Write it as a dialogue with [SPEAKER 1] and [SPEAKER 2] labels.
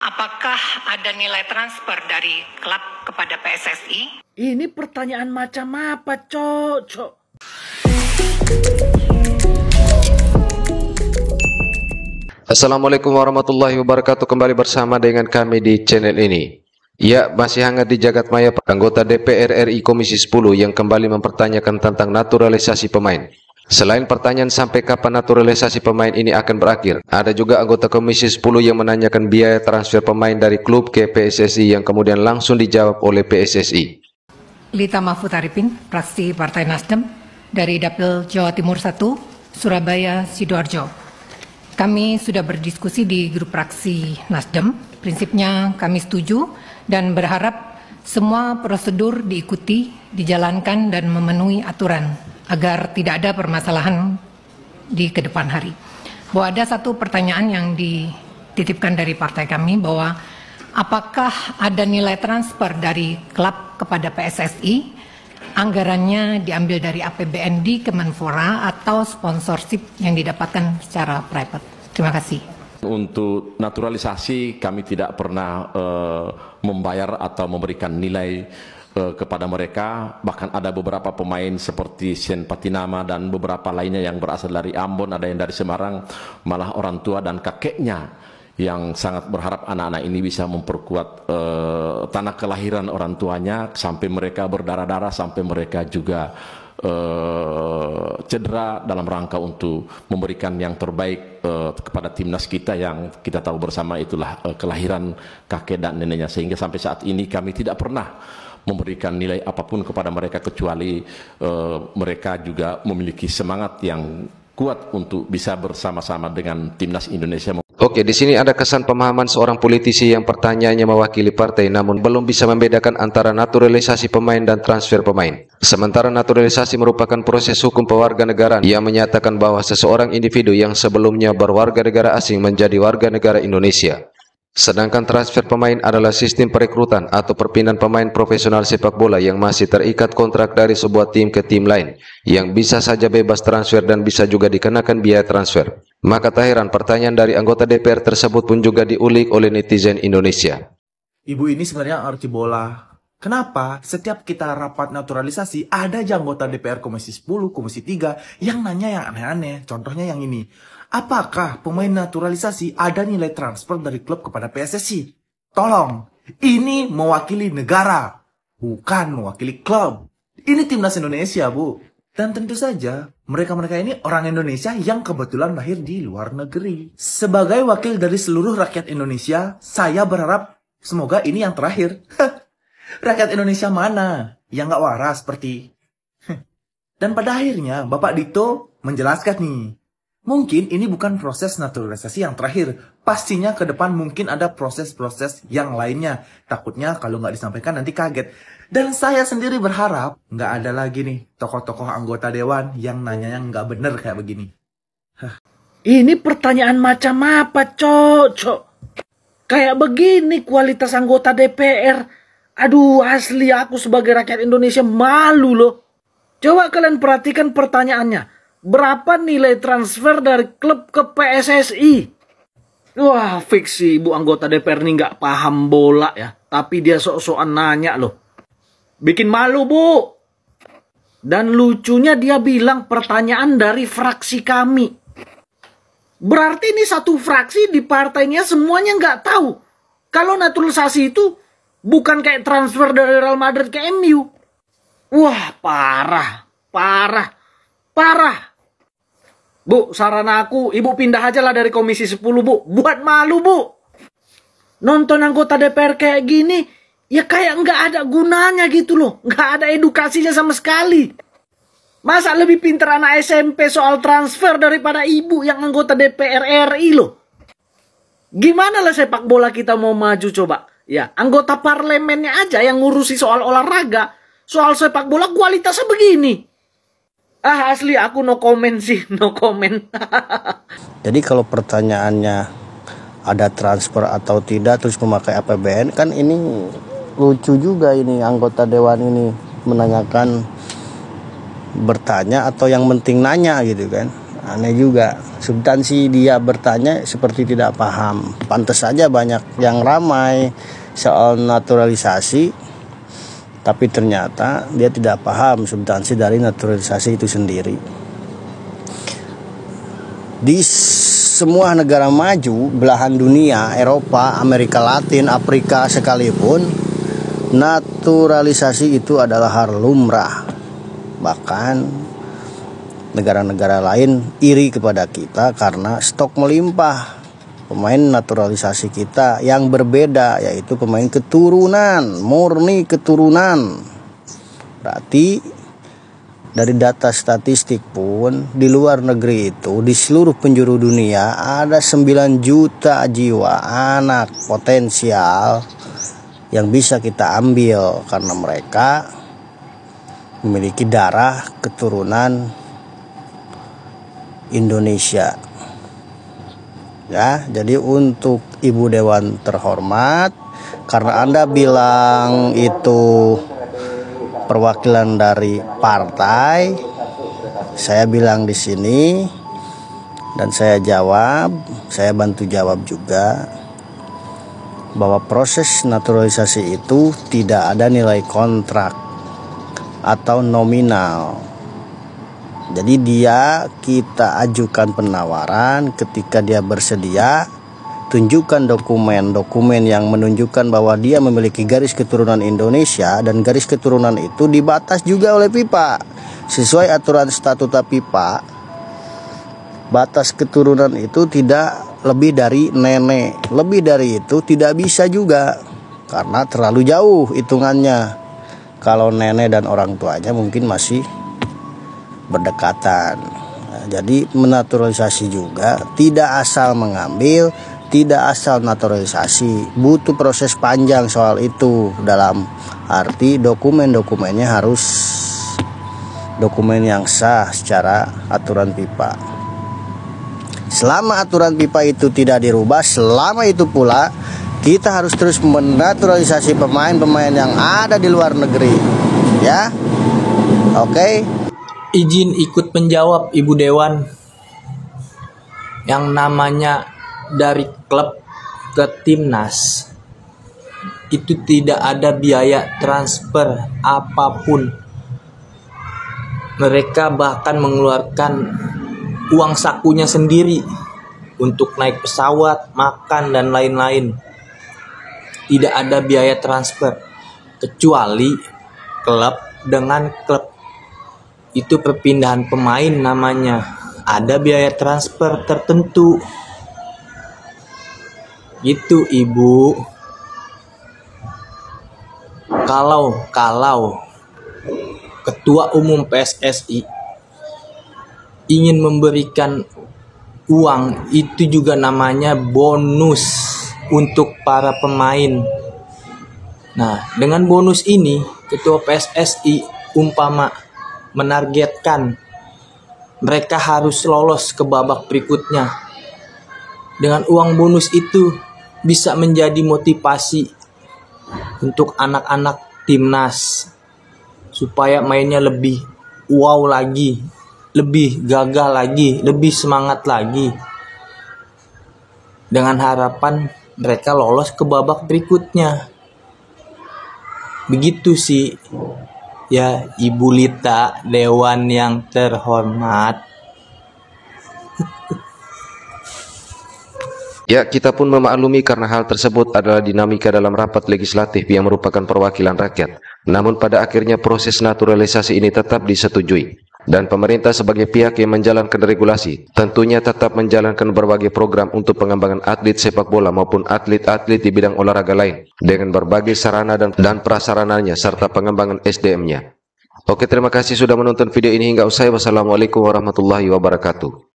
[SPEAKER 1] Apakah ada nilai transfer dari klub kepada PSSI?
[SPEAKER 2] Ini pertanyaan macam apa, Cok?
[SPEAKER 3] Assalamualaikum warahmatullahi wabarakatuh. Kembali bersama dengan kami di channel ini. Ya, masih hangat di jagat maya anggota DPR RI Komisi 10 yang kembali mempertanyakan tentang naturalisasi pemain. Selain pertanyaan sampai kapan naturalisasi pemain ini akan berakhir, ada juga anggota Komisi 10 yang menanyakan biaya transfer pemain dari klub ke PSSI yang kemudian langsung dijawab oleh PSSI.
[SPEAKER 1] Lita Mahfud Arifin, fraksi Partai Nasdem dari Dapil Jawa Timur 1, Surabaya, Sidoarjo. Kami sudah berdiskusi di grup fraksi Nasdem. Prinsipnya kami setuju dan berharap semua prosedur diikuti, dijalankan dan memenuhi aturan agar tidak ada permasalahan di kedepan hari. Bahwa ada satu pertanyaan yang dititipkan dari partai kami bahwa apakah ada nilai transfer dari klub kepada PSSI, anggarannya diambil dari APBN di Kemenpora atau sponsorship yang didapatkan secara private. Terima kasih.
[SPEAKER 4] Untuk naturalisasi kami tidak pernah membayar atau memberikan nilai kepada mereka. Bahkan ada beberapa pemain seperti Sen Patinama dan beberapa lainnya yang berasal dari Ambon, ada yang dari Semarang, malah orang tua dan kakeknya yang sangat berharap anak-anak ini bisa memperkuat tanah kelahiran orang tuanya sampai mereka berdarah-darah, sampai mereka juga cedera dalam rangka untuk memberikan yang terbaik kepada timnas kita yang kita tahu bersama itulah kelahiran kakek dan neneknya. Sehingga sampai saat ini kami tidak pernah memberikan nilai apapun kepada mereka kecuali mereka juga memiliki semangat yang kuat untuk bisa bersama-sama dengan timnas Indonesia.
[SPEAKER 3] Oke, di sini ada kesan pemahaman seorang politisi yang pertanyaannya mewakili partai namun belum bisa membedakan antara naturalisasi pemain dan transfer pemain. Sementara naturalisasi merupakan proses hukum pewarganegaraan yang menyatakan bahwa seseorang individu yang sebelumnya berwarga negara asing menjadi warga negara Indonesia. Sedangkan transfer pemain adalah sistem perekrutan atau perpindahan pemain profesional sepak bola yang masih terikat kontrak dari sebuah tim ke tim lain, yang bisa saja bebas transfer dan bisa juga dikenakan biaya transfer. Maka tak heran pertanyaan dari anggota DPR tersebut pun juga diulik oleh netizen Indonesia.
[SPEAKER 2] Ibu ini sebenarnya arti bola. Kenapa setiap kita rapat naturalisasi ada aja anggota DPR Komisi 10, Komisi 3 yang nanya yang aneh-aneh. Contohnya yang ini. Apakah pemain naturalisasi ada nilai transfer dari klub kepada PSSI? Tolong, ini mewakili negara, bukan mewakili klub. Ini timnas Indonesia, Bu. Dan tentu saja, mereka-mereka ini orang Indonesia yang kebetulan lahir di luar negeri. Sebagai wakil dari seluruh rakyat Indonesia, saya berharap semoga ini yang terakhir. Rakyat Indonesia mana yang gak waras seperti... Dan pada akhirnya, Bapak Dito menjelaskan nih, mungkin ini bukan proses naturalisasi yang terakhir. Pastinya ke depan mungkin ada proses-proses yang lainnya. Takutnya kalau nggak disampaikan nanti kaget. Dan saya sendiri berharap nggak ada lagi nih tokoh-tokoh anggota dewan yang nanya yang nggak bener kayak begini. Ini pertanyaan macam apa, Cok? Kayak begini kualitas anggota DPR. Aduh, asli aku sebagai rakyat Indonesia malu loh. Coba kalian perhatikan pertanyaannya. Berapa nilai transfer dari klub ke PSSI? Wah, fix sih ibu anggota DPR ini nggak paham bola ya. Tapi dia sok-sokan nanya loh. Bikin malu, Bu. Dan lucunya dia bilang pertanyaan dari fraksi kami. Berarti ini satu fraksi di partainya semuanya nggak tahu. Kalau naturalisasi itu bukan kayak transfer dari Real Madrid ke MU. Wah, parah. Bu, saran aku, Ibu pindah aja lah dari Komisi 10, Bu. Buat malu, Bu. Nonton anggota DPR kayak gini, ya kayak nggak ada gunanya gitu loh. Nggak ada edukasinya sama sekali. Masa lebih pintar anak SMP soal transfer daripada Ibu yang anggota DPR RI loh. Gimana lah sepak bola kita mau maju coba? Ya, anggota parlemennya aja yang ngurusi soal olahraga. Soal sepak bola kualitasnya begini. Asli aku no comment sih, no comment.
[SPEAKER 5] Jadi kalau pertanyaannya ada transfer atau tidak terus memakai APBN, kan ini lucu juga ini anggota dewan ini menanyakan bertanya atau yang penting nanya gitu kan. Aneh juga, substansi dia bertanya seperti tidak paham. Pantas saja banyak yang ramai soal naturalisasi, tapi ternyata dia tidak paham substansi dari naturalisasi itu sendiri. Di semua negara maju belahan dunia, Eropa, Amerika Latin, Afrika sekalipun, naturalisasi itu adalah hal lumrah. Bahkan negara-negara lain iri kepada kita karena stok melimpah pemain naturalisasi kita yang berbeda, yaitu pemain keturunan, murni keturunan. Berarti dari data statistik pun di luar negeri itu, di seluruh penjuru dunia ada 9 juta jiwa anak potensial yang bisa kita ambil karena mereka memiliki darah keturunan Indonesia. Ya, jadi untuk Ibu Dewan terhormat, karena Anda bilang itu perwakilan dari partai, saya bilang di sini dan saya bantu jawab juga bahwa proses naturalisasi itu tidak ada nilai kontrak atau nominal. Jadi kita ajukan penawaran, ketika dia bersedia, tunjukkan dokumen yang menunjukkan bahwa dia memiliki garis keturunan Indonesia, dan garis keturunan itu dibatas juga oleh PIPA. Sesuai aturan statuta PIPA, batas keturunan itu tidak lebih dari nenek. Lebih dari itu tidak bisa juga, karena terlalu jauh hitungannya. Kalau nenek dan orang tuanya mungkin masih berdekatan. Nah, jadi menaturalisasi juga tidak asal mengambil, tidak asal naturalisasi, butuh proses panjang soal itu, dalam arti dokumennya harus dokumen yang sah secara aturan PIPA. Selama aturan PIPA itu tidak dirubah, selama itu pula kita harus terus menaturalisasi pemain-pemain yang ada di luar negeri. Ya, oke.
[SPEAKER 6] Izin ikut menjawab Ibu Dewan. Yang namanya dari klub ke timnas itu tidak ada biaya transfer apapun. Mereka bahkan mengeluarkan uang sakunya sendiri untuk naik pesawat, makan, dan lain-lain. Tidak ada biaya transfer, kecuali klub dengan klub. Itu perpindahan pemain namanya. Ada biaya transfer tertentu. Gitu, Ibu. Kalau Ketua Umum PSSI ingin memberikan uang, itu juga namanya bonus untuk para pemain. Nah, dengan bonus ini Ketua PSSI umpama menargetkan mereka harus lolos ke babak berikutnya. Dengan uang bonus itu bisa menjadi motivasi untuk anak-anak timnas supaya mainnya lebih wow lagi, lebih gagah lagi, lebih semangat lagi, dengan harapan mereka lolos ke babak berikutnya. Begitu sih ya, Ibu Lita Dewan yang terhormat.
[SPEAKER 3] Ya, kita pun memaklumi karena hal tersebut adalah dinamika dalam rapat legislatif yang merupakan perwakilan rakyat. Namun pada akhirnya proses naturalisasi ini tetap disetujui. Dan pemerintah sebagai pihak yang menjalankan regulasi tentunya tetap menjalankan berbagai program untuk pengembangan atlet sepak bola maupun atlet-atlet di bidang olahraga lain dengan berbagai sarana dan prasarananya serta pengembangan SDM-nya. Oke, terima kasih sudah menonton video ini hingga usai. Wassalamualaikum warahmatullahi wabarakatuh.